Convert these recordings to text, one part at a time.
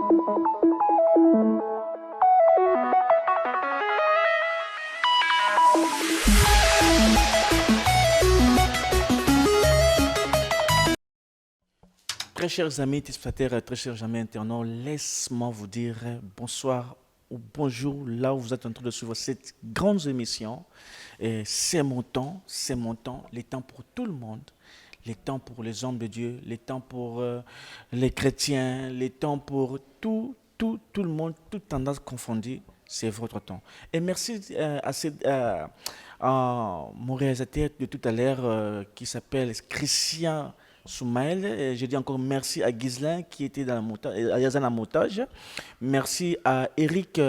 Très chers amis téléspectateurs, très chers amis internautes, laisse-moi vous dire bonsoir ou bonjour là où vous êtes en train de suivre cette grande émission. Et c'est mon temps, les temps pour tout le monde, les temps pour les hommes de Dieu, les temps pour les chrétiens, les temps pour tout le monde, toute tendance confondue. C'est votre temps. Et merci à mon réalisateur de tout à l'heure qui s'appelle Christian Soumaël. Et je dis encore merci à Ghislain qui était dans à Yazan en montage. Merci à Eric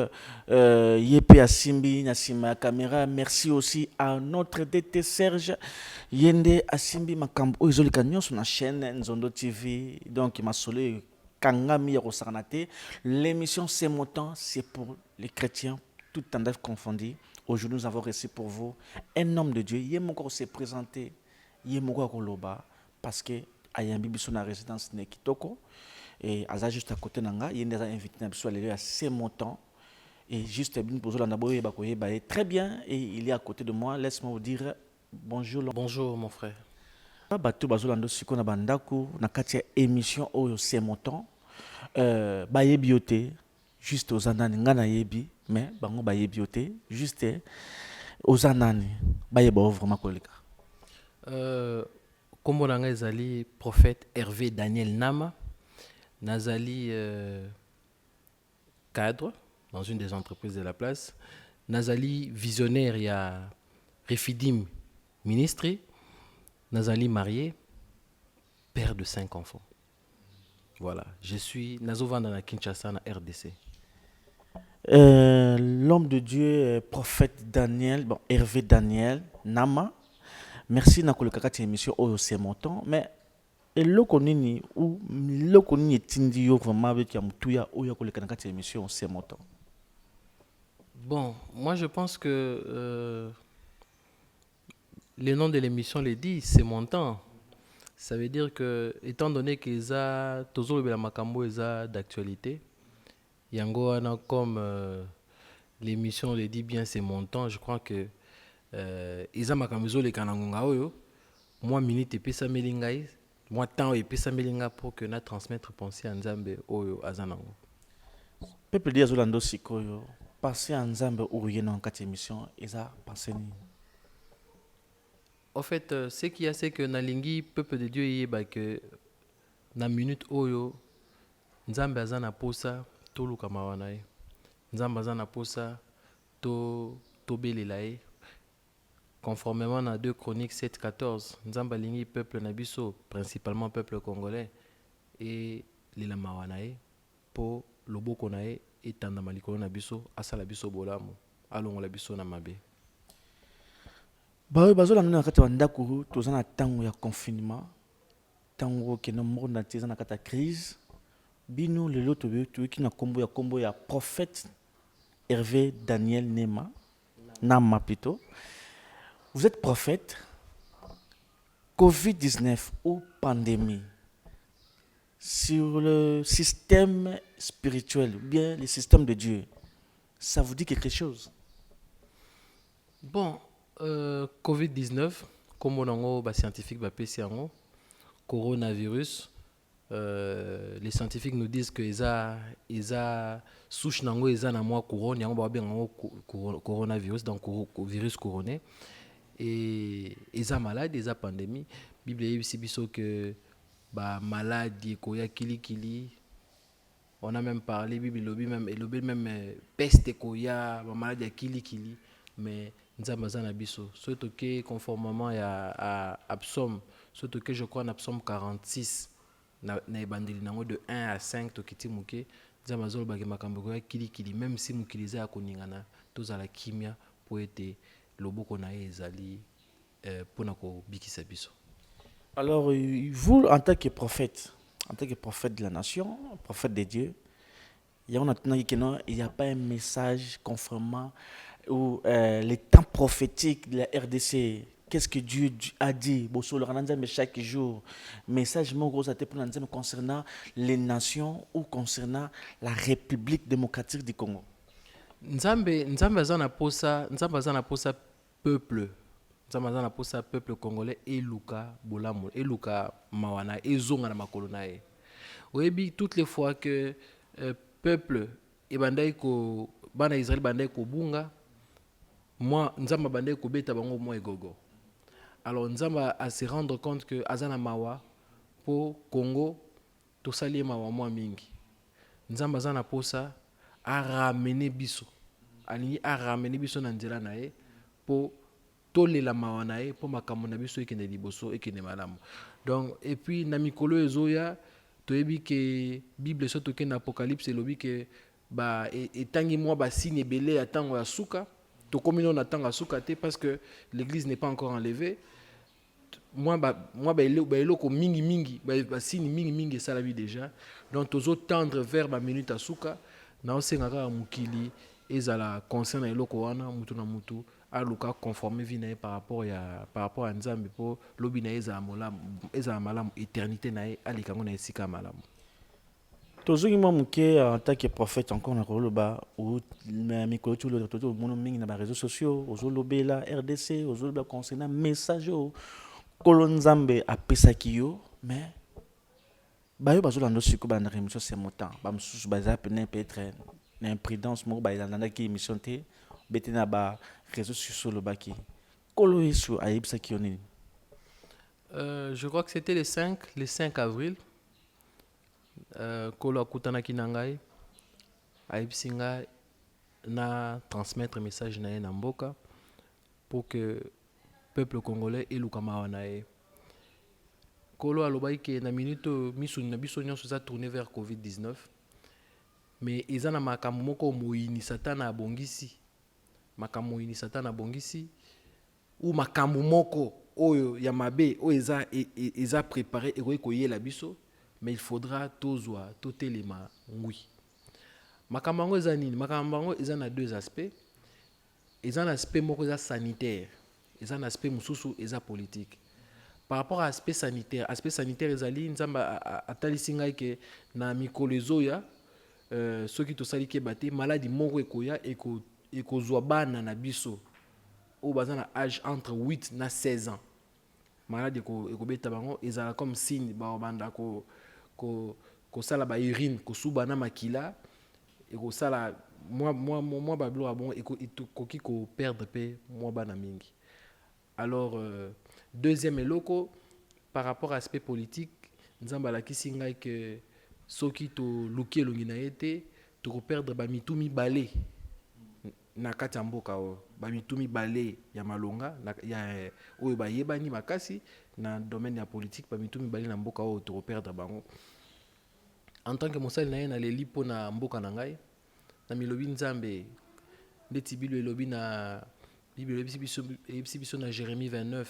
Yepe Asimbi Nassima Caméra. Merci aussi à notre DT Serge Yende Asimbi Makambo. Izoli Kanyon sur la chaîne Nzondo TV. Donc il m'a solé Kangami Rosaranate. L'émission C'est mon temps, c'est pour les chrétiens, tout tendance confondu. Aujourd'hui, nous avons reçu pour vous un homme de Dieu. Yemoko s'est présenté, Yemoko Koloba, parce que Ayambi Biso na résidence Nekitoko. Et Aza juste à côté Nanga, il y a invité à aller à C'est mon temps. Et juste très bien, et il est à côté de moi. Laisse-moi vous dire bonjour. Bonjour mon frère. Bato bazolando siko na bandako na kati ya émission oyo C'est mon temps. Bayebi yote juste aux anani ngana yebi mais bango bayebi yote juste aux anani bayeba vraiment koleka. Kombo nanga ezali prophète Hervé Daniel Nama. Nazali cadre dans une des entreprises de la place. Nazali visionnaire il y a Refidim Ministry. Nazali marié, père de 5 enfants. Voilà, je suis Nazovanda Kinshasa na RDC. L'homme de Dieu, prophète Daniel, Hervé Daniel Nama. Merci na koleka kati émission oyo C'est mon temps, mais eloko nini ou eloko nini tindi yo vraiment avec ya mutuya oyo koleka na kati émission C'est mon temps. Bon, moi je pense que le nom de l'émission le dit, C'est mon temps. Ça veut dire que, étant donné qu'ils ont toujours le makambo d'actualité, yango wana comme l'émission le dit bien, C'est mon temps. Je crois que ils ont makambo le kanangonga oyo. Moi minute et pesa melingai, moi temps et pesa melinga pour que na transmettre pensée à Nzambe oyo azanango. Peuple dia zolando sikoyo, passer à Nzambe oyo na kati émission, eza passer ni. En fait, ce qu'il y a, c'est que Nalingi, peuple de Dieu, il y a que na minute oyo, Nzambe azana posa, to luka mawanae. Nzambe azana posa, to belelae. Conformément à 2 Chroniques 7-14, Nzambe alingi peuple nabiso, principalement peuple congolais, et lila mawanae, po lobo konae, et tanda malikolo nabiso, asala biso bolamu, alongo la biso na mabe. Bazolanda na kati ya ndako toza na tango ya confinement, tango ke no monde na tiza na kati ya crise. Bino lelo toyoki na kombo ya prophète Hervé Daniel Nama plutôt. Vous êtes prophète, Covid-19 ou pandémie, sur le système spirituel ou bien le système de Dieu, ça vous dit quelque chose? Bon, Covid-19, comme on a scientifique coronavirus, les scientifiques nous disent que ils a souche nango ils na moi couronne coronavirus donc virus couronné et ils a malade ils a pandémie. Bible dit biso que ba maladie koya kili on a même parlé Bible lobby même peste koya ba maladie kili mais Nzamazana biso surtout que conformément à Psaume surtout que je crois en Psaume 46 na ebandeli nango de 1 à 5 to kiti muke Nzamazolo baki makambo ko kili même si mukiliza akoningana tozala kimia po ete loboko na ezali pona ko bikisa biso. Alors vous en tant que prophète de la nation, prophète de Dieu, il n'y a pas un message conformément ou les temps prophétiques de la RDC qu'est-ce que Dieu a dit mais chaque jour. Message mon gros concernant les nations ou concernant la République démocratique du Congo. Nzambe aza na posa peuple. Nzambe aza na posa peuple congolais eluka bolamu, eluka mawana, ezonga na makolo na ye. Oyebi toutes les fois que peuple ebandai ko bana Israël bandai ko bunga, moi Nzambe bandai ko beta bango mo egogo. Alors Nzamba a se rendre compte que azana mawa pour Congo to sali mawa mo mingi. Nzamba azana posa a ramener biso. Alingi a ramener biso na nzela na ye pour tolela mawa na ye pour makambo na biso ekende liboso ekende malamu. Donc et puis na mikolo ezoya toyebi que Bible so toke na Apocalypse elobi que ba etangi moi ba signe belé ya tango ya suka. Tokomi na tango suka te parce que l'église n'est pas encore enlevée. Moi eloko mingi ba signe mingi ça la vie déjà. Donc tozo tendre vers ba minute asuka na osengaka mukili ezala concerne eloko wana mutu na mutu aluka conformer vie na par rapport à Nzambe po lobi na ezala malamu éternité na alikango na esika malamu. Tozongi mwa muke en tant que prophète encore na koloba ou mikolo tu le toto mono mingi na ba réseaux sociaux ozolobela RDC ozoloba concernant message kolo Nzambe apesaki yo mais bayo bazolanda siko ba na émission c'est mon temps ba msusu baza peut-être na imprudence mo ba ilanda ki émission te beti na ba réseaux sociaux lobaki kolo yesu ayebisaki yo nini. Je crois que c'était le 5 avril. Kolo akutanaki na ngai ayebisi ngai na transmettre message na ye na mboka pour que peuple congolais eluka mawa na ye. Kolo alobaki ke na minute miso na biso nyonso za tourner vers COVID-19 mais eza na makambo moko moyini satana abongisi makambo moyini satana abongisi ou makambo moko oyo ya mabe oyo eza préparé ekoki koyela biso. Mais il faudra totelema ngui. Makambo yango eza nini? Makambo yango eza na deux aspects. Eza na aspect moko eza sanitaire. Eza na aspect mususu eza politique. Par rapport à aspect sanitaire ezali Nzamba atalisi ngai ke na mikolo ezoya soki tosali ke bate maladie moko ekoya ekozwa bana na biso oyo baza na âge entre 8 na 16 ans. Maladie ekobeta bango ezala comme signe banda ko sala ba urine ko suba na makila et ko sala moi bablo abon et koki ko perdre pe moi bana mingi. Alors deuxième eloko par rapport à aspect politique Nzamba la kisinga que soki to luki elongi na ete to ko perdre ba mitumi balé na kati ya mboka o ba mitumi balé ya malonga ya oyo ba yebani makasi na domaine ya politique ba mitumi balé na mboka o to ko perdre bango. En tant que mosali na ye na leli po na mboka na ngai na milobi Nzambe ndeti Bible elobi na Bible ebisi biso na Jérémie 29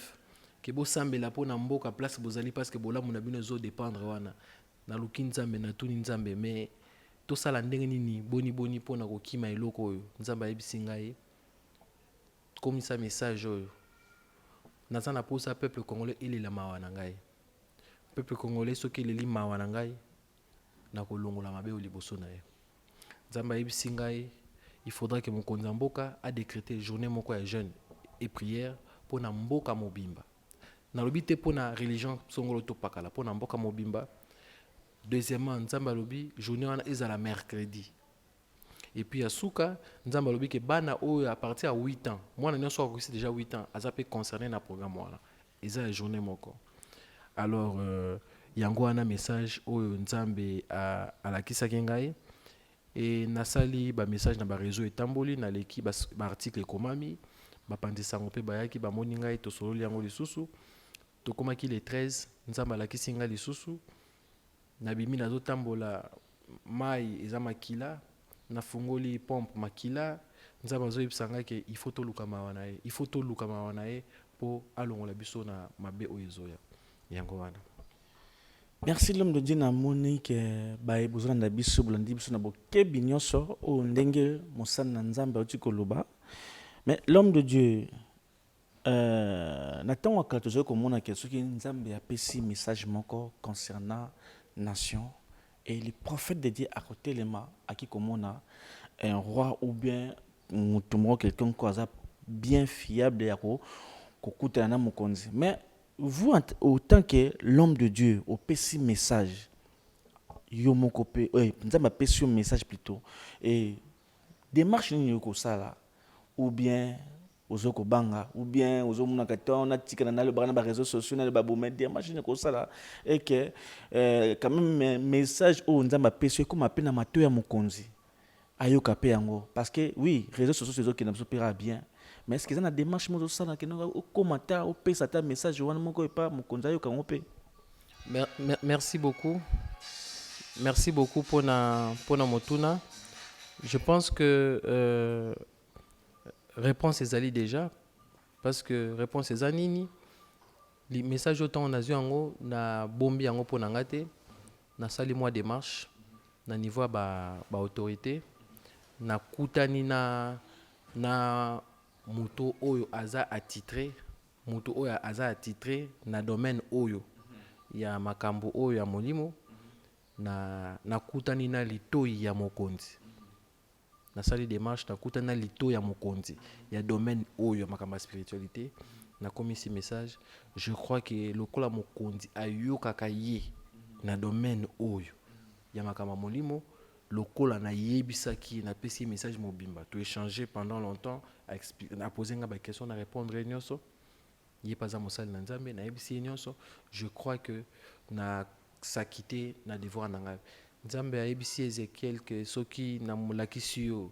ke bo sambela po na mboka place bozali parce que bolamu na bino zo dépendre wana na luki Nzambe na tuni Nzambe mais to sala ndenge nini boni po na kokima eloko oyo Nzambe ayebisi ngai comme ça message oyo naza na posa peuple congolais elela mawa na ngai peuple congolais soki eleli mawa na ngai na kolongola mabe o liboso na ye. Nzamba ayebisi ngai il faudra que mokonzi ya mboka a décrété journée moko ya jeûne et prière pour na mboka mobimba. Nalobi te pour na religion songolo to pakala pour na mboka mobimba. Deuxièmement Nzamba lobi journée wana ezala mercredi. Et puis à Souka, Nzamba lobi ke bana oyo à partir à 8 ans. Moi na nyonso akoki déjà 8 ans, azape concerné na programme wana. Ezala journée moko. Alors yango wana message oyo Nzambe alakisaki ngai et nasali ba message na ba réseau etamboli na leki ba article ekomami ba pandisa ngope bayaki ba moni ngai to sololi yango lisusu to komaki le 13 Nzambe alakisi ngai lisusu na bimi na zo tambola mai eza makila na fungoli pompe makila Nzambe zo yebisa ngai ke il faut to luka mawana ye po alongola biso na mabe oyo ezoya yango wana. Merci l'homme de Dieu na moni que bae besoin na biso blandi biso na bokebi nyonso o ndenge mosana na Nzambe oti koloba. Mais l'homme de Dieu Nathan waka tozali komona ke soki nzambe apesi message moko concernant nation et le prophète de Dieu à côté lema aki komona un roi ou bien mutu moko quelqu'un ko aza bien fiable ya kokutana na mokonzi. Mais vous autant que l'homme de Dieu opesi message yo moko pe nzambe apesi yo message plutôt et démarche nini okosala ou bien ozo kobanga ou bien ozo mona kato na tika na le bana réseaux sociaux na le baboumet démarche nini okosala et que quand même message o nzambe apesi comme appel na mato ya mokonzi ayoka pe yango parce que oui réseaux sociaux c'est qui n'abso pera bien mais est-ce que ça na démarche mo osala ke no komata o pesa ta message wana moko e pa mokonzi ayoka ngo pe. Merci beaucoup. Merci beaucoup pour na motuna. Je pense que réponse ezali déjà parce que réponse eza nini les messages autant on a eu yango na bombi yango pour na ngate na sali moi démarche na niveau ba autorité na kutani na muto oyo aza attitré muto oyo aza attitré na domaine oyo ya makambo oyo ya molimo na kutani na litoi ya mokonzi na sali démarche na kutani na litoi ya mokonzi ya domaine oyo ya makambo ya spiritualité na komisi message. Je crois que lokola mokonzi ayokaka ye na domaine oyo ya makambo ya molimo lokola na yebisaki na pesi message mobimba to échanger pendant longtemps à poser nga question na répondre nyonso ye paza mosali na nzambe na yebisi nyonso. Je crois que na sakité na devoir na ngai nzambe ayebisi Ezekiel que soki na mulakisi yo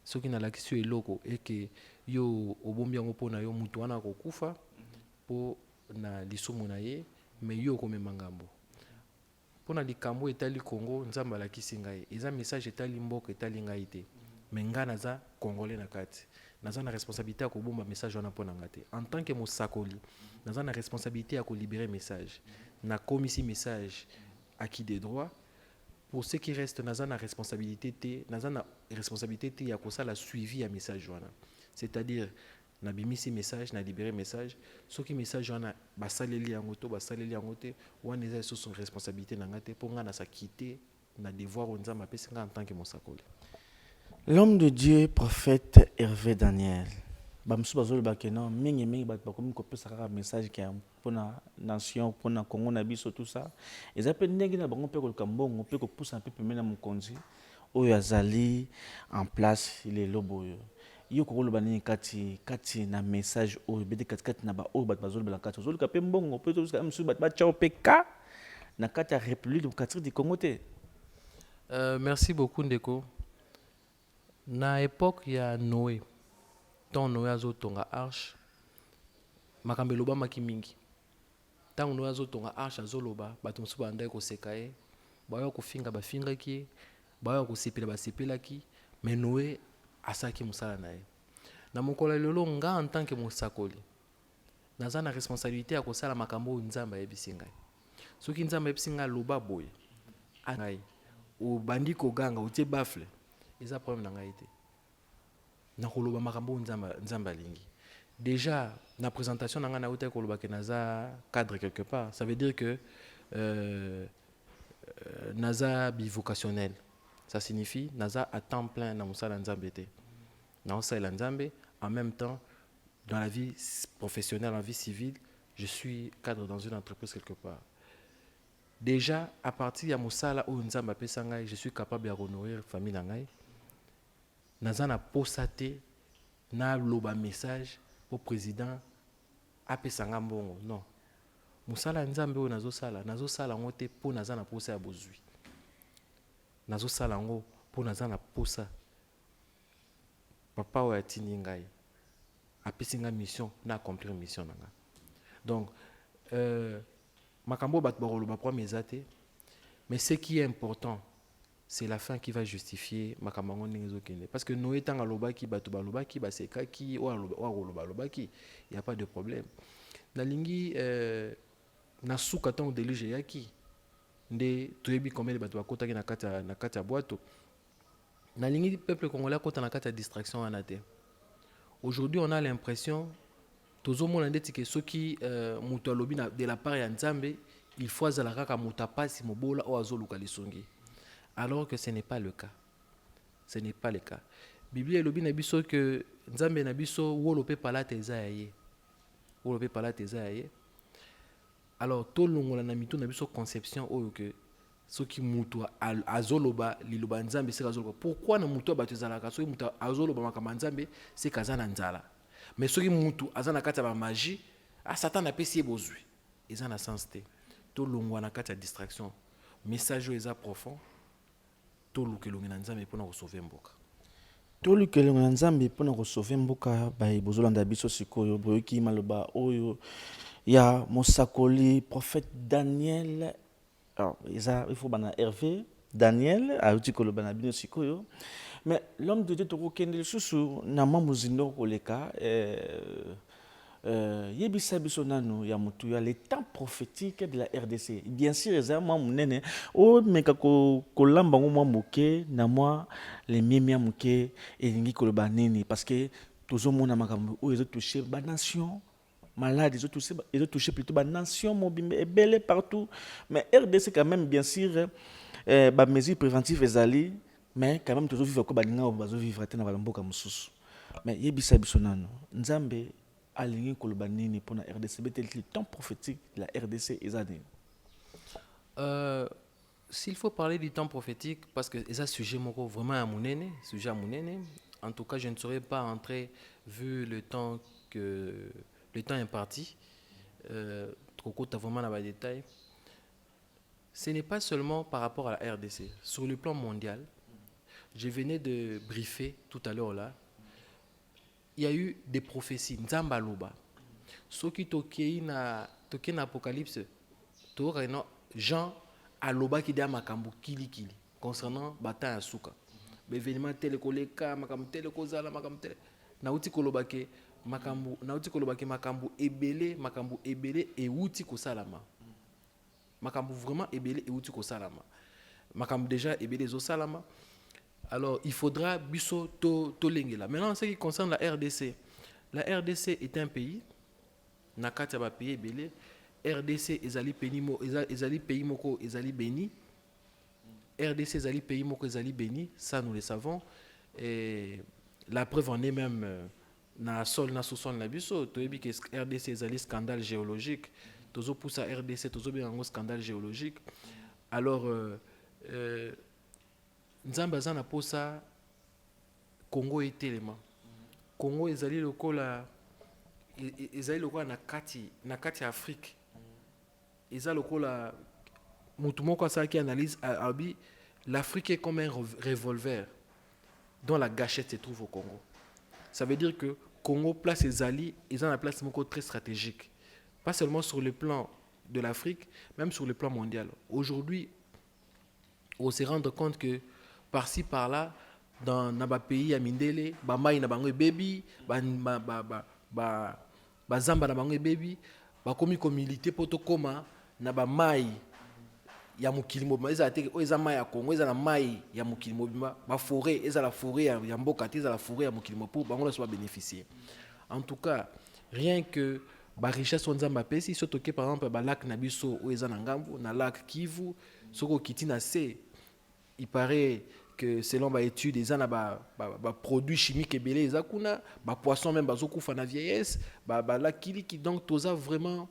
soki na lakisi yo eloko et que yo obombi yango pona yo mutu wana kokufa po na lisumu na ye mais yo komema ngambo pona likambo etali Congo nzambe alakisi ngai eza message etali mboka etali ngai te mais nga naza congolais na kati naza na responsabilité ya kobomba message wana pona nga te en tant que mosakoli naza na responsabilité ya kolibérer message na komisi message acquis des droits. Pour ce qui reste naza na responsabilité te naza na responsabilité te ya kosala suivi ya message wana c'est-à-dire na bimisi message na libérer message soki message wana basaleli yango te wana eza sous son responsabilité na nga te po nga na sa quitter na devoir o nzambe apesi nga en tant que mosakoli. L'homme de Dieu prophète Hervé Daniel bamsu bazoloba ke non mingi bato bakomi kopesa kaka message ke mpona nation mpona Congo na biso tout ça eza mpe ndenge na bango mpe koluka mbongo mpe kopusa mpe pembeni na mokonzi oyo azali en place lelo boyo yo kokoloba nini kati na message oyo bede kati na baoyo bato bazolobela kati ozoluka mpe mbongo mpe tozoluka mosusu bato batya mpe ka na kati ya république démocratique du Congo te. Merci beaucoup ndeko. Na époque ya Noé tant Noé azotonga arche makambo elobamaki mingi ntango Noé azotonga arche azoloba bato mosusu bandaki koseka ye baoya kofinga bafingaki ye baoya kosepela basepelaki mais Noé asalaki mosala na ye na mokolo lelo nga en tant que mosakoli naza na responsabilité ya kosala makambo oyo nzambe ayebisi ngai soki nzambe ayebisi ngai aloba boye ngai obandi koganga otie bafle eza problème na ngai te na koloba makambo nzambe alingi déjà na présentation na ngai nauta koloba ke naza cadre quelque part ça veut dire que naza bivocationnel ça signifie naza à temps plein na mosala nzambe te na osala nzambe en même temps dans la vie professionnelle dans la vie civile je suis cadre dans une entreprise quelque part. Déjà à partir ya mosala oyo nzambe apesa ngai je suis capable ya honorer famille na ngai naza na posa te na loba message au président apesa nga mbongo non mosala nzambe oyo nazosala ngo te po naza na posa ya bozwi nazosala ngo po naza na posa papa oyo atindi ngai apesi nga mission na accomplir mission na nga donc makambo bato bakoloba problème eza te mais ce qui est important c'est la fin qui va justifier makambo ngo ndenge ezokende parce que Noé tanga lobaki bato balobaki basekaki oyo alobaki il y a pas de problème nalingi na suka ntango déluge eyaki nde toyebi combien de bato bakotaki na kati ya bwato nalingi peuple congolais akota na kati ya distraction wana te. Aujourd'hui on a l'impression tozomona ndeti ke soki moto alobi de la part ya nzambe il faut azala kaka moto apasi mobola oyo azoluka lisongi, alors que ce n'est pas le cas. Ce n'est pas le cas. Bible elobi na biso que nzambe na biso wolo pe palata eza ya ye, wolo pe palata eza ya ye. Alors tolongola na mito na biso conception oyo que soki mutu azoloba liloba nzambe se azoloba, pourquoi na mutu abato ezalaka soki mutu azoloba makambo nzambe se kazana nzala, mais soki mutu azana kati ya ba magie satan apesi ye bozwi eza na sens te. Tolongwa na kati ya distraction, message oyo eza profond, tolukelongi na nzambe mpona kosauve mboka. tolukelongi na nzambe mpona kosauve mboka. Bozolanda biso sikoyo boyoki maloba oyo ya mosakoli prophète Daniel. Alors, il faut bana Hervé Daniel auti koloba na bino sikoyo, mais l'homme de Dieu tokokende lisusu na mamuzindo koleka yebisa biso nanu ya mutu ya les temps prophétiques de la RDC. Bien sûr eza mwa munene o meka kolamba ngo mwa moke na mwa les miemia moke elingi koloba nini, parce que tozomona makambo oyo ezotouche ba nation malade, ils ont touché plutôt la nation mobile et belle partout. Mais RDC quand même, bien sûr, bah mesures préventives ezali, mais quand même toujours vivre comme balinga ou bazo vivre tena balamboka mususu. Mais yebisa bisonano, nzambe alingi koloba nini pour la RDC, betel le temps prophétique de la RDC ezali. S'il faut parler du temps prophétique, parce que c'est un sujet vraiment à monene, en tout cas je ne saurais pas entrer vu le temps imparti, trop tu as vraiment dans les détails. Ce n'est pas seulement par rapport à la RDC. Sur le plan mondial, je venais de briefer tout à l'heure là, il y a eu des prophéties. Nzamba loba. Ce qui toquait na Apocalypse, Jean aloba qui dit makambu kili concernant bata asuka. L'événement tel koleka makambu tel kozala makambu tel na uti koloba ke makambu ebele et outi ko salama. Makambu vraiment ebele et outi ko salama. Makambu déjà ebele zo salama. Alors il faudra biso to lengela. Maintenant en ce qui concerne la RDC est un pays na kati ba pays ebele. RDC ezali pays moko ezali béni. RDC ezali pays moko ezali béni, ça nous le savons. Et la preuve en est même na sol na sous-sol na biso toyebi que RDC ezali scandale géologique, tozo poussa RDC tozo bien un scandale géologique. Alors nzamba za na posa Congo etelema. Congo ezali lokola na kati Afrique. Ezali lokola mutu moko sa qui analyse abi l'Afrique est comme un revolver dont la gâchette se trouve au Congo. Ça veut dire que Congo place ezali, ils ont une place très stratégique. Pas seulement sur le plan de l'Afrique, même sur le plan mondial. Aujourd'hui, on se rend compte que par-ci, par-là, dans les pays à Mindele, Bamaï na bango baby, Zamba na bango baby, bakomi komilité poto koma na Bamaï ya mukili mobimba eza te o eza mai ya Congo eza na mai ya mukili mobimba ba forêt eza la forêt ya mboka te eza la forêt ya mukili mobimba bango soit bénéficier. En tout cas, rien que ba richesse on nzamba pesi surtout que par exemple ba lac na biso o eza na ngambo na lac Kivu soko kiti na se, il paraît que selon ba études eza na ba produits chimiques ebele eza kuna ba poisson même bazo kufa na vieillesse ba lac Kiliki, donc toza vraiment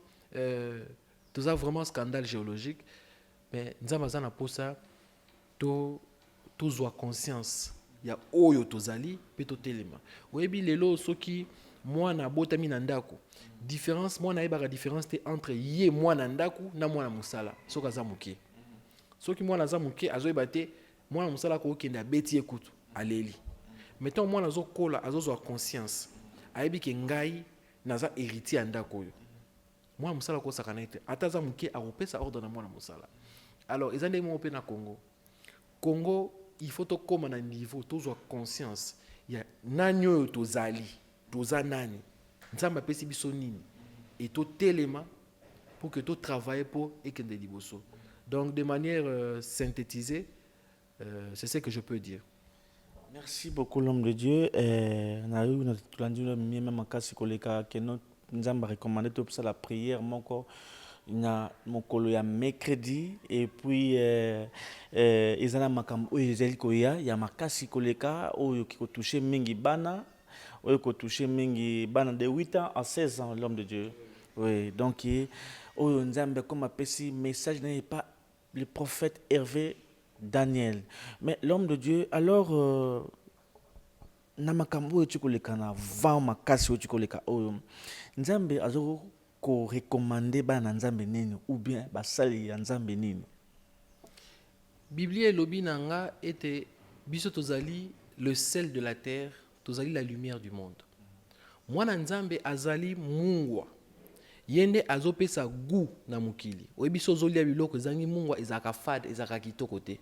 scandale géologique. Mais nzamba za na posa to zwa conscience ya oyo tozali pe to telema. Oyebi lelo soki mwana botami na ndako, différence mwana yebaka différence te entre ye mwana ndako na mwana musala soka za muke. Soki mwana za muke azoyeba te mwana musala ko kenda beti ekutu aleli. Mettons mwana zo kola azozwa conscience ayebi ke ngai naza héritier ya ndako oyo. Mwana musala ko sakana te ataza muke akopesa ordre na mwana musala. Alors, ils ont des mots au Congo. Congo, il faut comme un niveau, tous avoir conscience. Il y a nanyo tozali, tozanani. Nzamba pesi bisonini. Et tout élément pour que tout travaille pour et que des liboso. Donc, de manière synthétisée, c'est ce que je peux dire. Merci beaucoup l'homme de Dieu. On a eu notre même cas nzamba recommandé tout ça la prière moko na mokolo ya mercredi et puis ezana makambo oyo ezali koya ya makasi koleka oyo ki toucher mingi bana oyo ko toucher mingi bana de 8 ans à 16 ans l'homme de Dieu. Oui, donc oyo nzambe comme apesi message n'est pas le prophète Hervé Daniel. Mais l'homme de Dieu alors na makambo oyo tikoleka na vent makasi oyo tikoleka oyo nzambe azo ko recommander bana nzambe nini ou bien basali ya nzambe nini. Biblia elobi nanga était biso tozali le sel de la terre, tozali la lumière du monde. Mwana nzambe azali mungwa. Yende azopesa goût na mukili. Oyebi so zolia biloko ezangi mungwa ezaka fade ezaka kitoko te.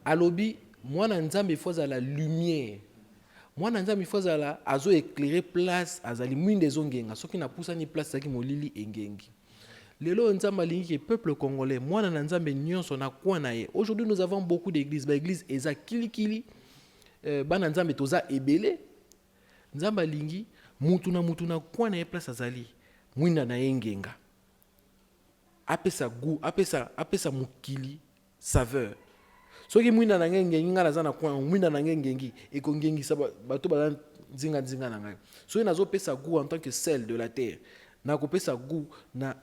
Alobi mwana nzambe foza la lumière. Mwana nzambe foza la azo éclairer place azali mwinde zongenga soki na pousa ni place zaki molili engengi. Lelo nzambe alingi ke peuple congolais mwana na nzambe nyonso na kwa na ye. Aujourd'hui nous avons beaucoup d'églises, ba église eza kilikili bana nzambe toza ebele. Nzambe alingi mutu na kwa na ye place azali mwinda na engenga. Apesa goût, apesa mukili saveur. Soki mwinda na ngengi ngala za na kwa mwinda na ngengi ekongengi sa bato ba nzinga na ngai. Soki nazo pesa goût en tant que sel de la terre na ko pesa goût na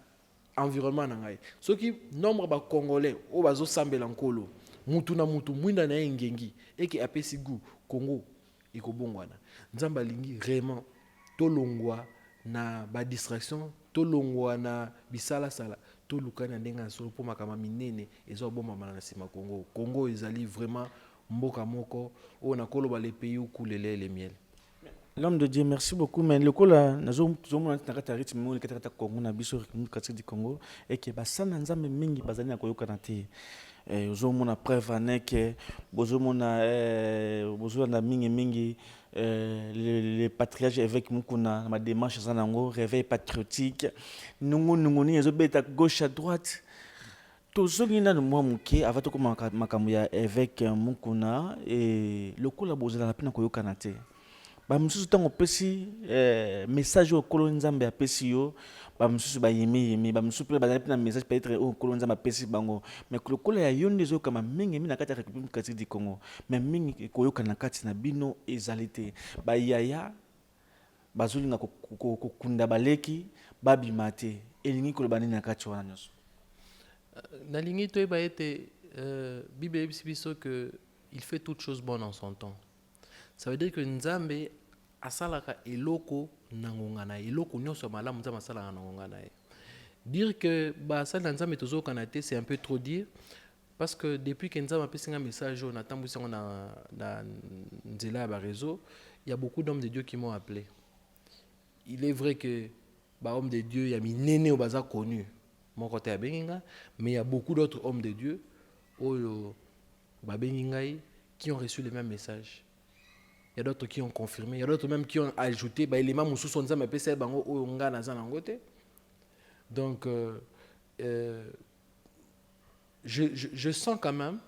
environnement na ngai. Soki nombre ba congolais o bazo sambela nkolo mutu na mutu mwinda na ngengi eki apesi goût Congo ekobongwana. Nzamba lingi vraiment tolongwa na ba distraction tolongwa na bisala sala tolukana ndenga solo po makama minene ezo bomba na sima Congo ezali vraiment mboka moko o na koloba les pays où coule le lait et le miel. L'homme de Dieu, merci beaucoup. Mais le kola nazo mona nakata rythme mo nakata Congo na biso kati di Congo et que basana nzambe mingi bazali na koyoka na te. Ozomona preuve aneke bozomona bozona mingi le patriarche évêque mukuna ma démarche zanango réveil patriotique nungu ni ezobeta gauche à droite tozongi na mwa muke avato ko makambo ya évêque mukuna et lokola bozala na pena koyoka na te. Ba msusu tango pesi message au kolo nzambe apesi yo ba msusu ba yemi ba msusu ba na message peut-être au kolo nzambe apesi bango mais kolo ya yonde zo kama mingi na kati ya République kati di Congo mais mingi koyoka na kati na bino ezalité ba yaya bazulinga kokunda baleki babimate elingi koloba nini na kati wana nyoso. Nalingi toyeba ete Bible biso que il fait toutes choses bonnes en son temps. Ça veut dire que nzambe asalaka eloko nangonga na eloko nyonso malamu nzambe asalaka nangonga na. Dire que ba sala nzambe tozo kanate c'est un peu trop dire parce que depuis que nzambe apesi un message on attend busango na nzela ba réseau, il y a beaucoup d'hommes de Dieu qui m'ont appelé. Il est vrai que ba homme de Dieu ya minene o baza connu mon côté à Benginga, mais il y a beaucoup d'autres hommes de Dieu au ba Benginga qui ont reçu le même message. Il y a d'autres qui ont confirmé, il y a d'autres même qui ont ajouté bah élément musu son nzambe pesa bango o nga na za nangote. Donc je sens quand même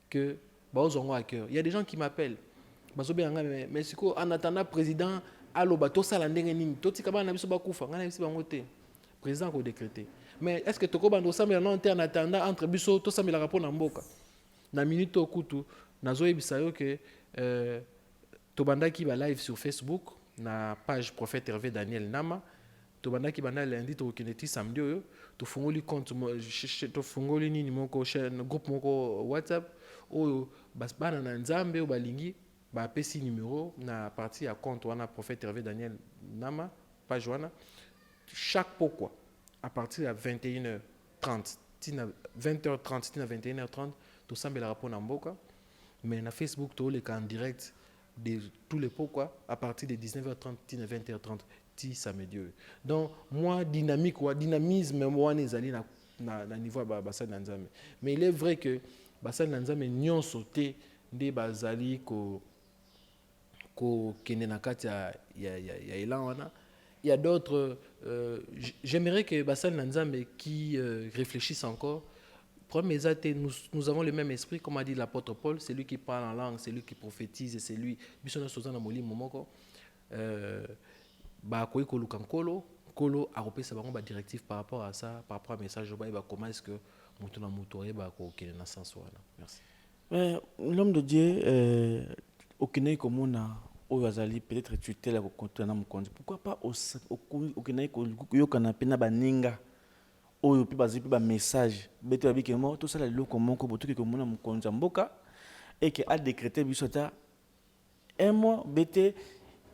que bah aux à cœur. Il y a des gens qui m'appellent. Mais c'est quoi en attendant président allo bato sala ndenge nini toti ka bana biso bakufa ngana biso bangote. Président ko décréter. Mais est-ce que toko bando sambela non en attendant entre biso to sambela rapport na mboka. Na minute okutu nazo yebisa yo que Tobandaki ba live sur Facebook na page prophète Hervé Daniel Nama. Tobandaki bana lundi to kineti samedi oyo to fungoli compte to fungoli nini moko chaîne groupe moko WhatsApp oyo bana na nzambe o balingi ba pesi numéro na partie à compte wana prophète Hervé Daniel Nama page wana chaque pourquoi à partir de 21h30 tina 20h30 tina 21h30 to sambela rapport na mboka mais na Facebook to le en direct de tous les pourquoi à partir de 19h30 à 20h30 ti samedi. Donc moi dynamique ou dynamisme moi nezali na niveau basal nzambe. Mais il est vrai que basal nzambe nyon sauté de bazali ko kene na kati ya elan wana. Il y a d'autres j'aimerais que basal nzambe qui réfléchissent encore. Nous avons le même esprit, comme a dit l'apôtre Paul, c'est lui qui parle en langue, c'est lui qui prophétise, c'est lui. bah quoi que Kolo a repris sa directive par rapport à ça, par rapport à message comment est-ce que Moutona Moutoré bah ko na sens voilà. Merci. L'homme de Dieu okinayi komona oyo azali peut-être tutelle ko continuer na mokonzi. Pourquoi pas okinayi ko yokana pena baninga oyo pe bazali pe ba message bete babike mo to sala loko moko botoki komona mokonzi mboka et que a décrété biso ta un mois bete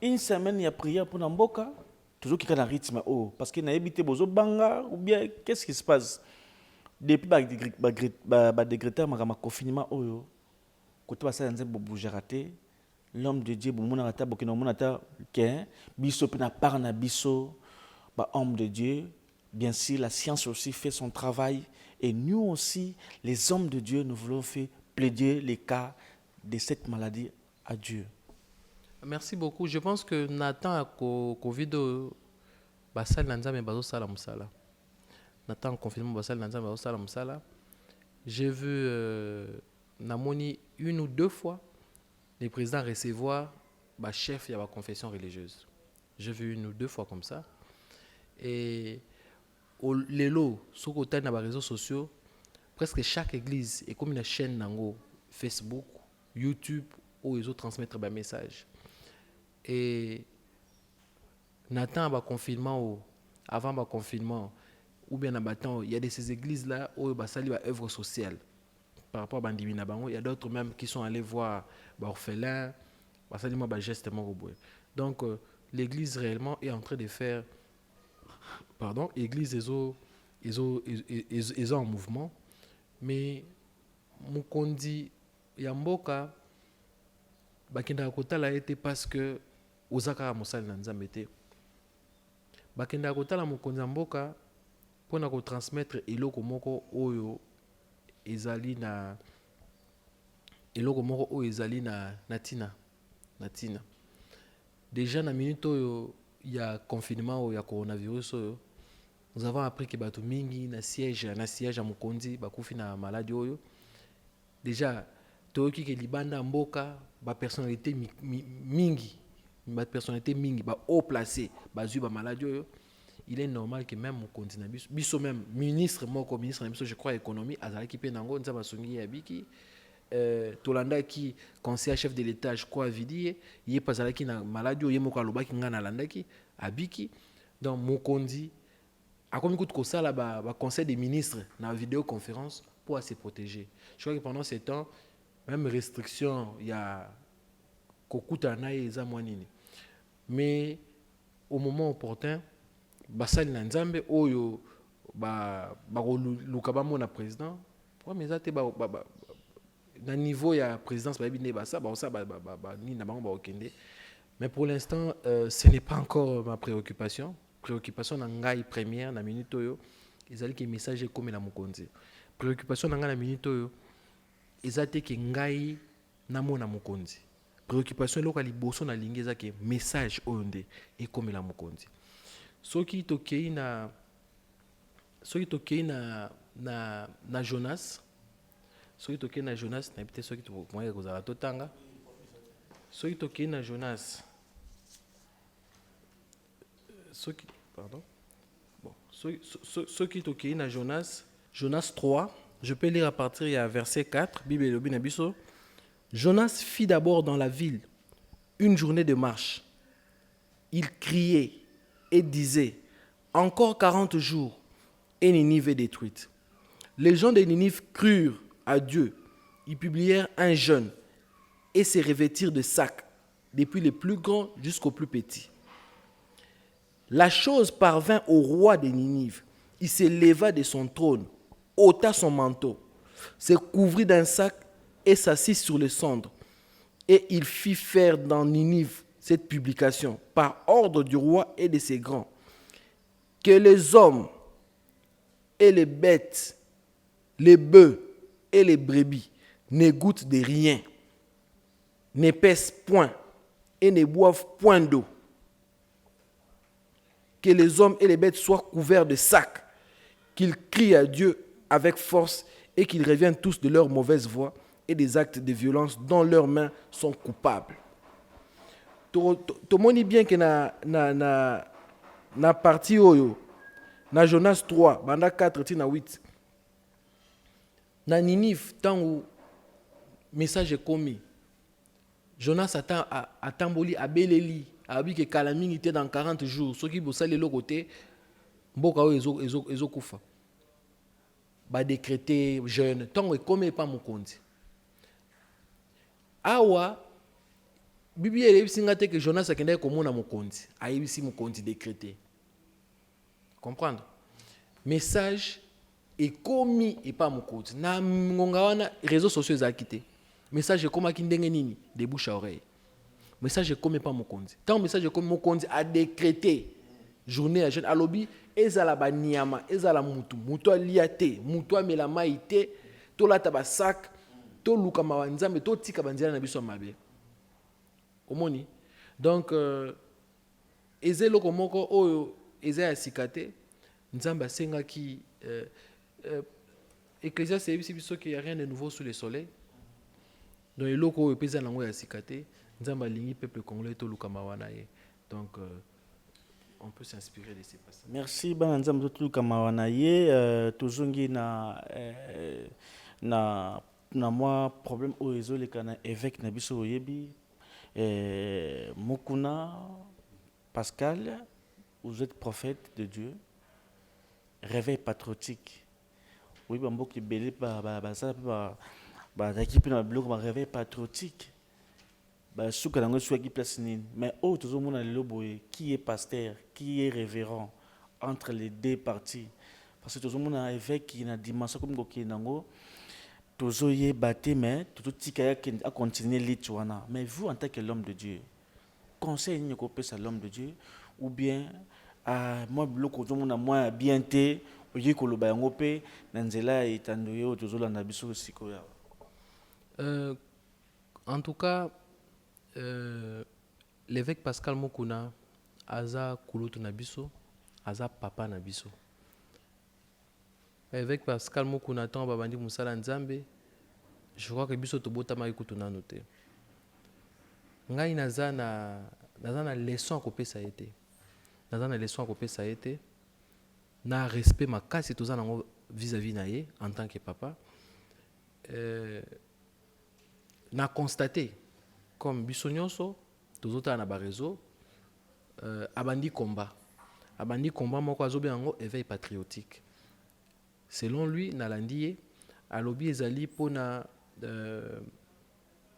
une semaine il y a prière pour Namboka toujours qui a un rythme oh parce que na habité bozo banga ou bien qu'est-ce qui se passe depuis ba décréter ma confinement oh côté ba ça nzembo bouger raté l'homme de Dieu bomona rata bokino mona ta ke biso pe na par na biso ba homme de Dieu bien sûr la science aussi fait son travail et nous aussi les hommes de Dieu nous voulons faire plaider les cas de cette maladie à Dieu. Merci beaucoup. Je pense que Nathan a Covid basal nanza me bazo sala musala. Nathan confinement basal nanza bazo sala musala. J'ai vu Namoni une ou deux fois les présidents recevoir ba chef de la confession religieuse. J'ai vu une ou deux fois comme ça. Et au lelo sur côté na ba réseaux sociaux presque chaque église est comme une chaîne nango Facebook, YouTube où ils ont transmettre des messages. Et Nathan a confinement avant le confinement ou bien il y a de ces églises là où il y a œuvre sociale par rapport à Bandimi Nabango. Il y a d'autres même qui sont allés voir orphelins, geste. Donc l'église réellement est en train de faire l'église est en mouvement, mais Mukondi Yamboka bakenda kotala été parce que ozaka mosali na nzambe te bakenda kotala mokonzi mboka pona ko transmettre eloko moko oyo ezali na tina déjà na minute oyo ya confinement oyo ya coronavirus oyo nous avons appris que bato mingi na siège ya mokonzi bakufi na maladie oyo déjà toyoki ke libanda mboka ba personnalité mingi ba haut placé bazui ba maladie oyo il est normal que même mokonzi na biso même ministre na biso je crois économie azalaki pe nango nzaba songi ya biki tolanda ki conseiller chef de l'état je crois vidi ye pazalaki na maladie oyo moko alobaki ngana landaki abiki donc mokonzi akomi kutu kosala ba conseil des ministres na vidéoconférence pour se protéger. Je crois que pendant ces temps même restriction il y a kokuta na eza mwanini mais au moment opportun basali na nzambe oyo ba luka ba mona président pour mais ate na niveau ya présidence ba bine ba ça ni na bango ba okende mais pour l'instant ce n'est pas encore ma préoccupation na ngai première na minute oyo ezali ke message comme la mokonzi préoccupation na ngai na minute oyo ezate ke ngai na mona mokonzi préoccupation loka liboso na lingi ezake message oyo nde ekomela mokonzi soki tokei na Jonas na peut-être soki to moya kozala totanga soki tokei na Jonas soki pardon bon soki tokei na Jonas 3 je peux lire à partir du verset 4 Bible elobi na biso. Jonas fit d'abord dans la ville une journée de marche. Il criait et disait, encore 40 jours et Ninive est détruite. Les gens de Ninive crurent à Dieu. Ils publièrent un jeûne et se revêtirent de sacs, depuis les plus grands jusqu'aux plus petits. La chose parvint au roi de Ninive. Il se leva de son trône, ôta son manteau, se couvrit d'un sac et s'assit sur les cendres. Et il fit faire dans Ninive cette publication, par ordre du roi et de ses grands, que les hommes et les bêtes, les bœufs et les brebis ne goûtent de rien, ne pèsent point et ne boivent point d'eau. Que les hommes et les bêtes soient couverts de sacs, qu'ils crient à Dieu avec force et qu'ils reviennent tous de leur mauvaise voie et des actes de violence dont leurs mains sont coupables. tomoni bien que na partie oyo na Jonas 3 banda 4 tina 8 na Ninive tango message commis Jonas atamboli abeleli abi ke kala mingi te dans 40 jours soki bosali le côté mboka oyo ezokufa ba décréter jeûne tango ekomi pa mokonzi awa Bibi elebisi nga te que Jonas akendaki komona mokonzi ayebisi mokonzi décréter comprendre message ekomi epa mokonzi na ngonga wana réseaux sociaux ezalaki te message ekomaki ndenge nini de bouche à oreille message ekomi epa mokonzi tant message ekomi mokonzi a décrété journée ya jeune alobi ezala baniama ezala mutu alia te mutu amela mai te tolata basak toluka mawa nzambe totika banzela na biso mabe omoni donc eze loko moko oyo eza ya sika te nzambe asengaki Ecclésiaste eyebisi biso qu'il y a rien de nouveau sous le soleil donc eloko oyo epeza nango ya sika te nzambe alingi peuple congolais toluka mawa na ye donc on peut s'inspirer de ces passages. Merci bana nzambe toluka mawa na ye tozongi na moi problème oyo ezoleka na évêque na biso oyebi Mukuna Pascal, vous êtes prophète de Dieu, réveil patriotique. Oui, bamboki belé ça équipe na bloc réveil patriotique. Ba souka nango souki place nini. Mais tout le monde le boye qui est pasteur, qui est révérend entre les deux parties. Parce que tout le monde a évêque qui na dimension comme goki nango. Tozoye batté mais tout tika a continuer l'itouana. Mais vous en tant que l'homme de Dieu, conseil ni ko pesa l'homme de Dieu ou bien moi bloko to mona moi bien té oyi ko loba yango pe na nzela etandoyo tozolanda biso sikoya. En tout cas l'évêque Pascal Mukuna aza kulutu na biso aza papa na biso. Avec Pascal Mukuna tant babandi musala nzambe je crois que biso tobota ma ikutu na noté ngai naza na leçon ko pesa été naza na leçon ko pesa été na respect makasi toza nango vis-à-vis na ye en tant que papa na constaté comme biso nyonso tozota na ba réseau abandi combat moko azobe yango éveil patriotique. Selon lui, Nalandiye, alobi ezali pona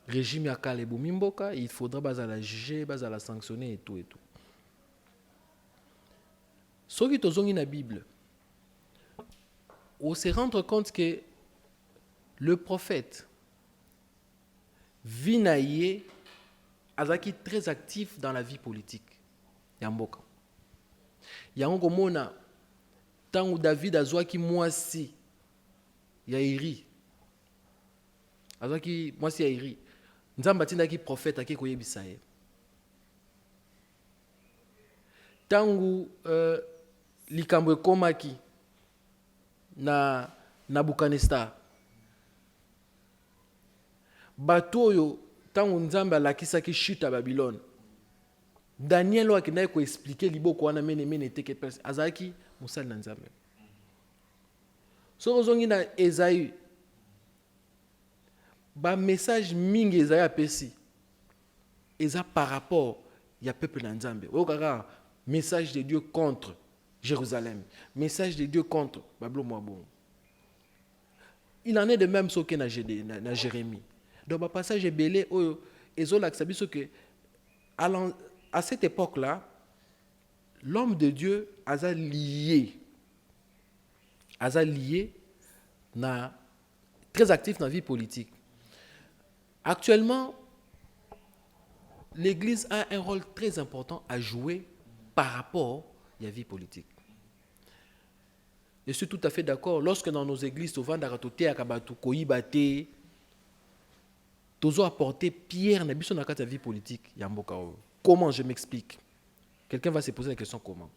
régime ya kale bomimboka, il faudra bazala juger, bazala sanctionner et tout et tout. Soki tozongi na Bible, on se rendre compte que le prophète Vinaye azaki très actif dans la vie politique ya mboka. Yango komona tango David azwaki mwasi ya Iri azwaki mwasi ya Iri nzamba tindaki prophète ake koyebisa ye tango likambo ekomaki na Nabukanestar bato oyo tango nzambe alakisaki chute ya Babylone Daniel wakendaki ko expliquer liboko wana mene teke pesa azaki musali na nzambe so ozongi na Esaïe ba message mingi Esaïe apesi eza par rapport ya peuple na nzambe okaka message de Dieu contre Jérusalem, message de Dieu contre Babylone Mwabon. Il en est de même ce que na Jérémie. Donc le passage est belé oyo ezolakisa biso que à cette époque-là, l'homme de Dieu a lié, très actif dans la vie politique. Actuellement, l'Église a un rôle très important à jouer par rapport à la vie politique. Je suis tout à fait d'accord. Lorsque dans nos églises, on va apporter Pierre na biso na kati ya vie politique ya mboka oyo. Comment je m'explique? Quelqu'un va se poser la question comment.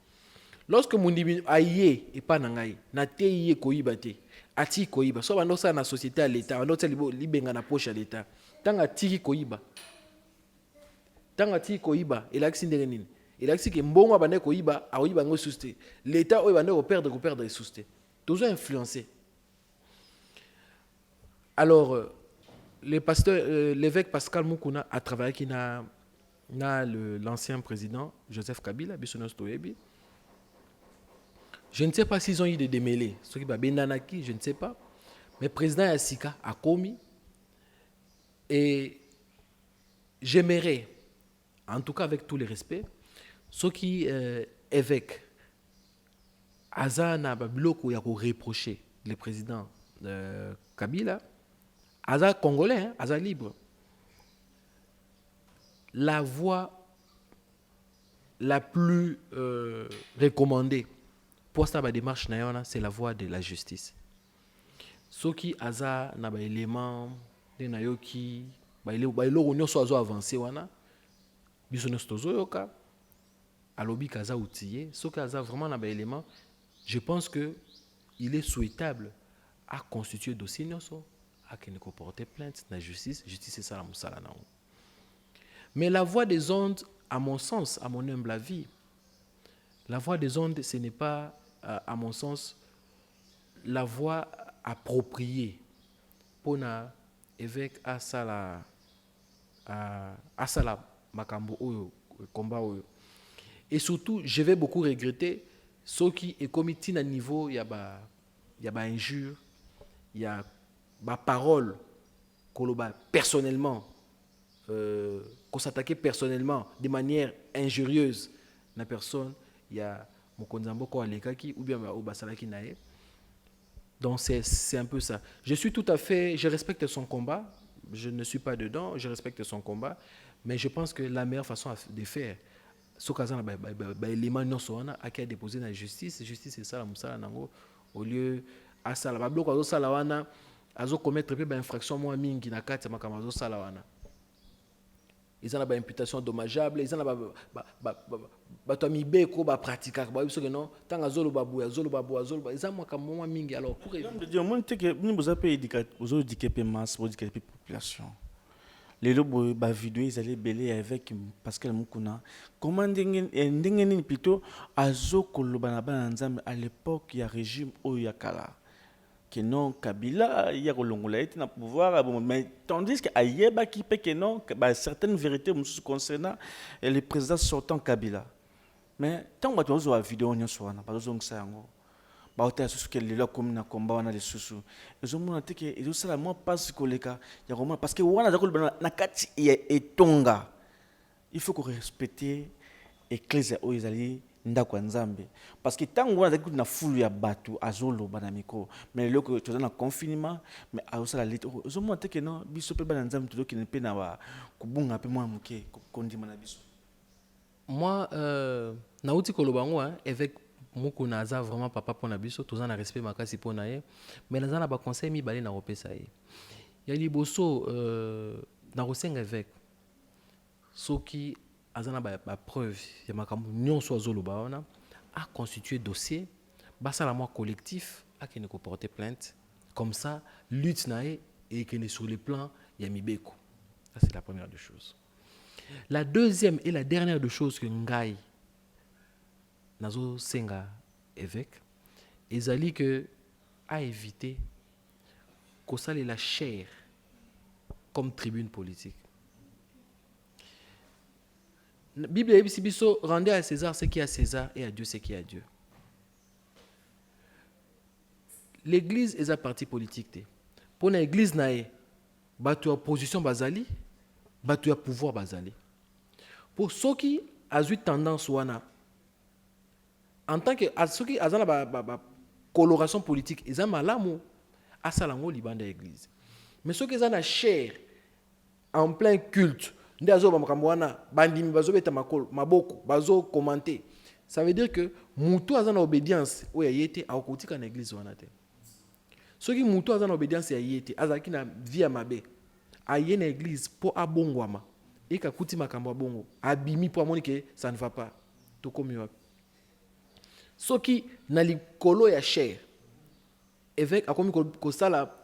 Lorsque mon dibi aye et pas nangai, na te yé koyiba te, ati koyiba. So bando sa na société à l'état, bando sa libenga na poche à l'état. Tanga tiki koyiba. tanga ti koiba elakisi ndenge nini elakisi ke mbongo abande koiba akoyiba yango lisusu te l'état oyo ebande koperdre lisusu te tozo influencé. Alors l'évêque Pascal Mukuna a travaillé qui na l'ancien président Joseph Kabila biso Toyebi. Je ne sais pas s'ils ont eu des démêlés, ceux qui Benanaki, je ne sais pas, mais président Yassika a commis et j'aimerais, en tout cas avec tous les respects, ceux qui évêques Azana Babiloko Yako reproché le président Kabila, Aza congolais, hein, Aza libre. La voie la plus recommandée pour cette démarche, c'est la voie de la justice. Ce qui Aza na ba élément de nayoki ba iloko nyonso azo avancer wana biso nyonso tozoyoka alobi kaza outillé ce qui Aza vraiment na ba élément je pense que il est souhaitable à constituer dossier nyonso à qu'il ne porter plainte na justice c'est ça la musala na. Mais la voie des ondes à mon sens à mon humble avis la voie des ondes ce n'est pas à mon sens la voie appropriée pour na évêque à sala makambo oyo combat oyo et surtout je vais beaucoup regretter ceux qui est commis à niveau il y a injure il y a parole koloba personnellement qu'on s'attaquait personnellement de manière injurieuse na personne il y a mokonzambo ko alekaki ou bien au basalaki nae. Donc c'est un peu ça. Je respecte son combat, je ne suis pas dedans, je respecte son combat, mais je pense que la meilleure façon de faire, ce cas-là, l'élément non soana à qui a déposé dans la justice c'est ça la musala nango au lieu à ça la bloc azo salawana azo commettre peu infraction moi mingi na kati makama azo salawana. Ils ont une imputation dommageable, ils ont une beko ba pratique ba biso que non tanga zolo babu ils ont moi comme mingi alors pour dire mon te que nous vous appelez aux handicapés masse pour handicapés population les lobo ba vidéo ils allaient belé avec Pascal Mukuna comment ndenge plutôt azo koloba na bana nzambe à l'époque il y a régime oyakala que non Kabila il y a kolongola été na pouvoir mais tandis que ayeba qui peut que non certaines vérités concernant le président sortant Kabila mais tant que tu as vidéo nyonso wana bazongisa yango baota susu ke lelo comme na combat wana lisusu ezomona te ke ezosala moi passe koleka ya comment parce que wana za kolobana na kati etonga il faut que respecter église oyo ezali ndako ya nzambe parce que tango wana za na fulu ya batu azoloba na miko mais lelo tu as na confinement mais azosala lit ezomona te ke non biso pe bana nzambe todoki ne pe na ba kubunga pe moi muke kondima na biso. Moi nauti kolobango avec Mukuna aza vraiment papa pour na biso tous en respect makasi pour na ye mais na zana ba conseil mi balé na repesa ye ya liboso na rosenga avec soki azana ba preuve ya makambo nyonso azoloba wana a constituer dossier basa la moi collectif a qui ne ko porter plainte comme ça lutte na ye et que sur le plan ya mibeko. Ça c'est la première des choses. La deuxième et la dernière des choses que ngai nazo senga évêque ezali que à éviter qu'on sale la chair comme tribune politique. La Bible dit biso rendez à César ce qui est à César et à Dieu ce qui est à Dieu. L'église est un parti politique. Pour l'église nae batu opposition bazali batu ya pouvoir bazali. Pour ceux qui a eu tendance wana en tant que ceux qui azana ba coloration politique ils ont malamu à salango libanda église. Mais ceux qui ont la chair en plein culte nde azo ba makambo wana bandimi bazo beta makolo maboko bazo commenter ça veut dire que mutu azana obédience oya yete akotika na église wana te. Ceux qui mutu azana obédience ya yete azaki na via mabe aye na église pour abongwama et kakuti makambo abongo abimi pour amoni que ça ne va pas to komi wapi. Ceux qui na likolo ya chair évêque akomi ko sala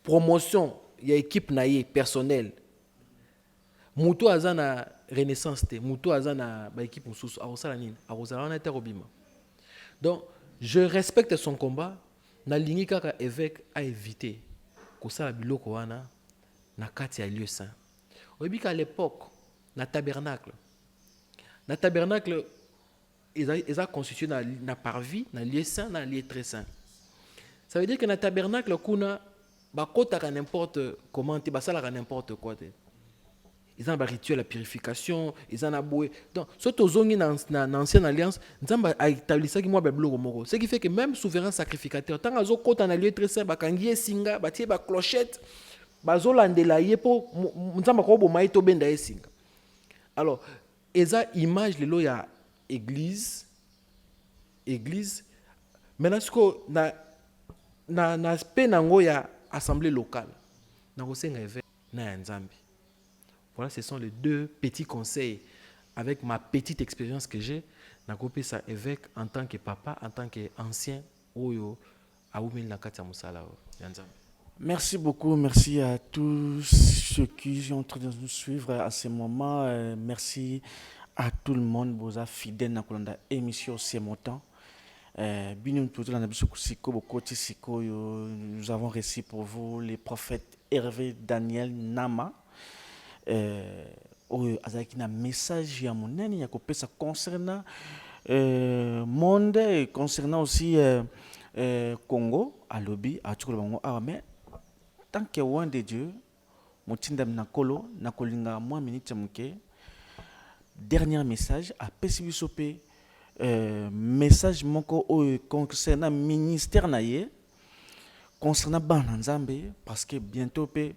promotion ya équipe na ye personnel mutu azana renaissance te muto aza na ba équipe mususu akosala nini akozala wana te kobima. Donc je respecte son combat. Nalingi kaka évêque a évité kosala biloko wana na kati ya lieu saint. Oyebi qu'à l'époque na tabernacle ils a constitué na parvis na lieu saint na lieu très saint. Ça veut dire que na tabernacle kuna bakotaka n'importe comment te basalaka n'importe quoi te. Ils ont un rituel de purification, ils ont un boué. Donc, ce qui est dans l'ancienne alliance, Nzamba a établi ça qui moi moko. Ce qui fait que même souverain sacrificateur, tant que côté en lieu très saint, bakangié singa, batie ba clochette, bazolandela yepo Nzamba ko bo maito benda singa. Alors, eza image lelo ya église. Maintenant ce que na aspect nango ya assemblée locale. Na ko senga évêque na Nzambi. Voilà, ce sont les deux petits conseils avec ma petite expérience que j'ai. Nakopé ça évêque en tant que papa, en tant qu'ancien. Merci beaucoup, merci à tous ceux qui sont en train de nous suivre à ce moment. Merci à tout le monde, vous êtes fidèles dans l'émission C'est mon temps. Nous avons reçu pour vous les prophètes Hervé Daniel Nama. Azaki na message ya monene ya kopesa concernant monde et concernant aussi Congo à lobby à tukolo bango mais tant que loin de Dieu motinda na kolo na kolinga moi minute muke dernier message a pesi biso pe message moko concernant ministère na ye concernant Bana Nzambe, parce que bientôt peut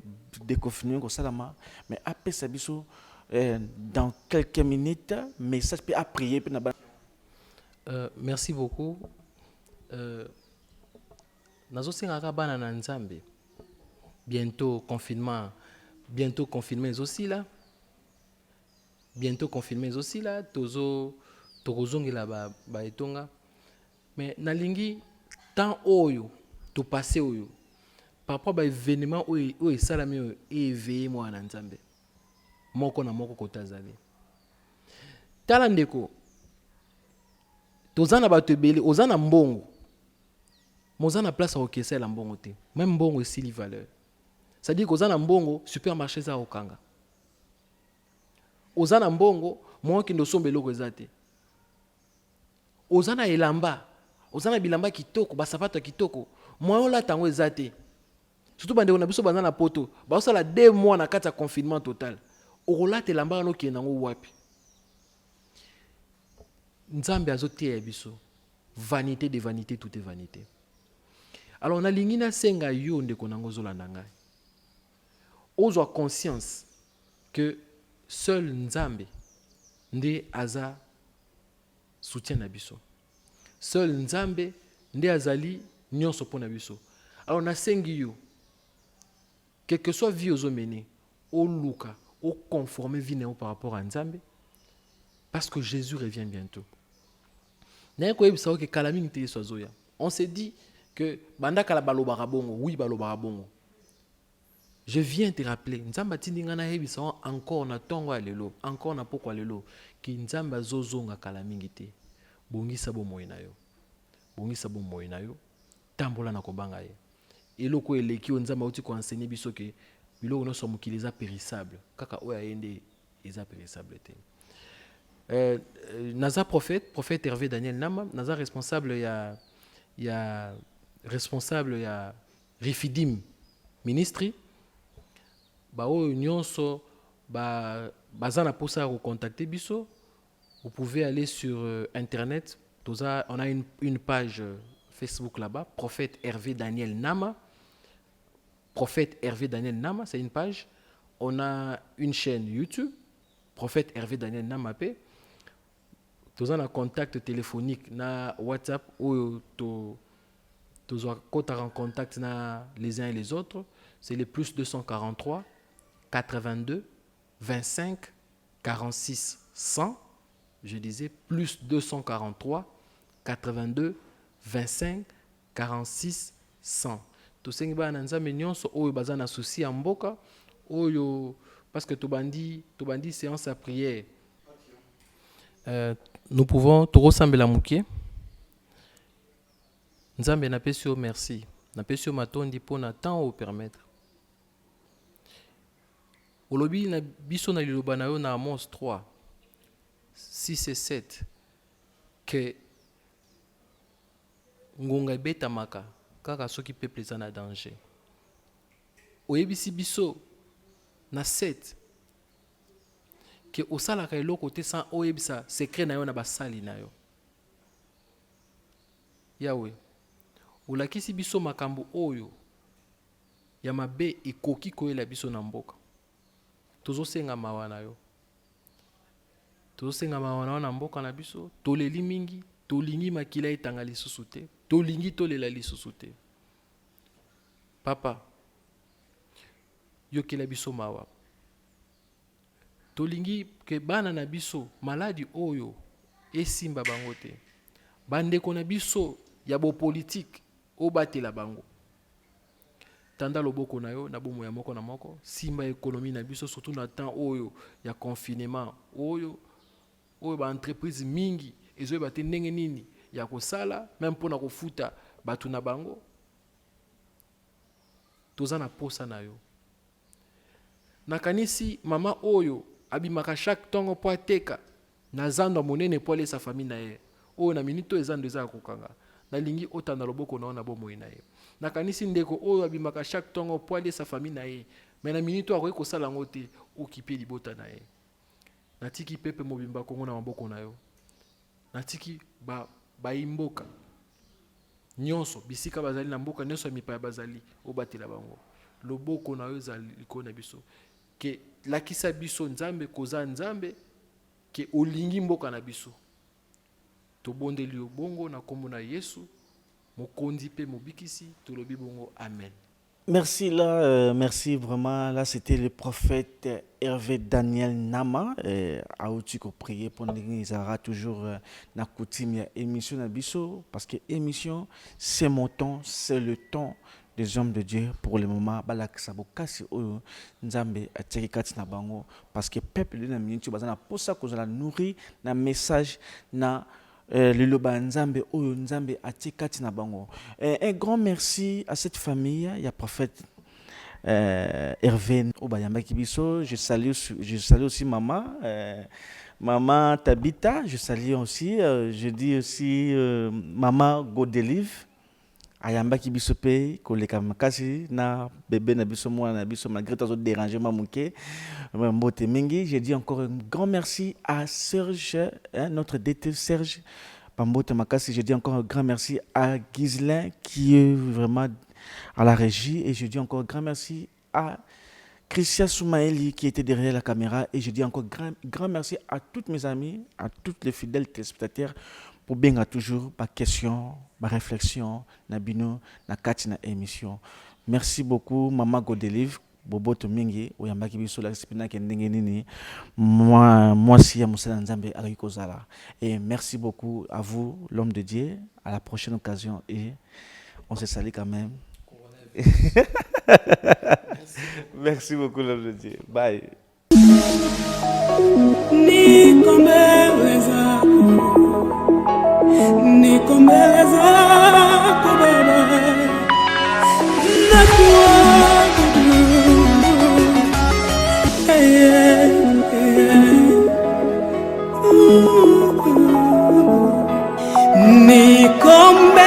déconfiner au Salama, mais après ça biso dans quelques minutes, message peut à prier merci beaucoup. Nazo singaka Bana Nzambe. Bientôt confinement aussi là. Tozo tokozongela ba etonga. Mais nalingi tant oyo to passé oyo par rapport à événement oyo esalami oyo éveillé moi na Nzambe moko na moko kotazali tala ndeko tozana bato ebele ozana mbongo mozana place à okesa la mbongo te même mbongo esili valeur ça dit kozana mbongo supermarché za okanga ozana mbongo mo ki ndo sombelo ko ezate ozana elamba ozana bilamba kitoko basapato kitoko moi là tango ezate surtout bande on a biso banana poto ba sala 2 mois na kati ya confinement total okolate lamba no ki nango wapi Nzambe azote ya biso vanité de vanité tout est vanité. Alors on a lingina senga yo ndeko nango zolanda ngai ozwa conscience que seul Nzambe nde aza soutien na biso seul Nzambe nde azali nyonso pona biso. Alors nasengi yo quel que soit vie ozomene au luka au conformer vie par rapport à Nzambe parce que Jésus revient bientôt. Na ko yebisa que kalami nte sozoya. On s'est dit que banda kala balobara bongo, oui balobara bongo. Je viens te rappeler Nzamba tindinga na yebisa encore na tongo alelo, encore na poko alelo ki Nzamba zozonga kalami ngite. Bongisa bo moyo na yo. Bongisa bo moyo na yo. Tambola na kobanga ye. Eloko eleki Nzamba uti ko enseigner biso ke biloko no somo ki les a périssable. Kaka oya yende eza périssable te. Naza prophète Hervé Daniel Nama, Naza responsable ya Rifidim Ministry. Ba o nyonso ba bazana posa ko contacter biso. Vous pouvez aller sur internet, on a une page Facebook là-bas, prophète Hervé Daniel Nama. Prophète Hervé Daniel Nama, c'est une page. On a une chaîne YouTube, prophète Hervé Daniel Nama P. Tous en contact téléphonique na WhatsApp ou tous en contact na les uns et les autres, c'est le plus 243 82 25 46 100. Je disais plus 243 82 25 46 100. Tous ces gens qui ont un souci en boka, oyo parce que Tobandi séance à prière. Nous pouvons Toro Sambela Mouké. Nzambe na pesio merci. Na pesio matondi pour na temps au permettre. Olobi na biso na liloba na yo na Amos 3, 6 et 7 que ngonga beta maka kaka soki peuple za na danger. Oyebisi biso na 7 que osala ka eloko te sans oyebisa secret na yo na basali na yo. Yahweh olakisi biso makambo oyo ya mabe ekoki koyela biso na mboka. Tozosenga mawa na yo. Tozosenga mawa na mboka na biso. Toleli mingi, tolingi makila etanga lisusu te. Tolingi tolela lisusu te. Papa, yokela biso mawa. Tolingi ke bana na biso maladi oyo esimba bango te. Bandeko na biso ya bo politique obatela bango. Tanda loboko na yo na bomo ya moko na moko, simba économie na biso surtout na temps oyo ya confinement oyo ba entreprise mingi ezo bate ndenge nini ya kosala même pona kofuta batu na bango. Toza na posa na yo. Nakanisi mama oyo abimaka chaque tongo po ateka na zando monene po lesa famille na ye. Oyo na minito ezando eza kokanga. Na lingi otanda loboko na ona bomo na ye. Nakanisi ndeko oyo abimaka chaque tongo po alesa famille na ye. Mais na minito akoki kosala ngo te okipe libota na ye. Natiki pepe mobimba kongo na maboko na yo. Natiki ba imboka. Nyonso bisika bazali na mboka nyonso mipa bazali obatela bango. Loboko na yo zali likona biso. Ke lakisa biso nzambe koza nzambe ke olingi mboka na biso. Tobondeli yo bongo na kombo na Yesu mokondi pe mobikisi tolobi bongo amen. Merci là, merci vraiment. Là, c'était le prophète Hervé Daniel Nama. Aouti ko prier pour nous Zara toujours na coutume émission na biso parce que émission c'est mon temps, c'est le temps des hommes de Dieu pour le moment. Balak sabokasi oyo nzambe ateki kati na bango parce que peuple na minute bazana posa ko la nourrir na message na le loba nzambe oyo nzambe atikati na bango. Un grand merci à cette famille, il y a prophète Hervé Obayamba Kibiso, je salue aussi maman maman Tabita, je salue aussi je dis aussi maman Godelive ayamba kibiso pe koleka makasi na bébé na biso mwana na biso malgré tout déranger mamuke mbote mingi. Je dis encore un grand merci à Serge, notre DT Serge Pambote Makasi. Je dis encore un grand merci à Ghislain qui est vraiment à la régie et je dis encore un grand merci à Christian Soumaëli qui était derrière la caméra et je dis encore grand merci à toutes mes amis, à tous les fidèles téléspectateurs pour bien toujours pas question, pas réflexion, na bino, na kati na émission. Merci beaucoup Maman Godelive, Bobo Tomingi, oyambaki biso la spina kendenge nini. Moi si ya musala nzambe aliko zala. Et merci beaucoup à vous l'homme de Dieu, à la prochaine occasion et on se salue quand même. Merci beaucoup l'homme de Dieu. Bye. Nikombeleza kubaba na kuwa nikombeleza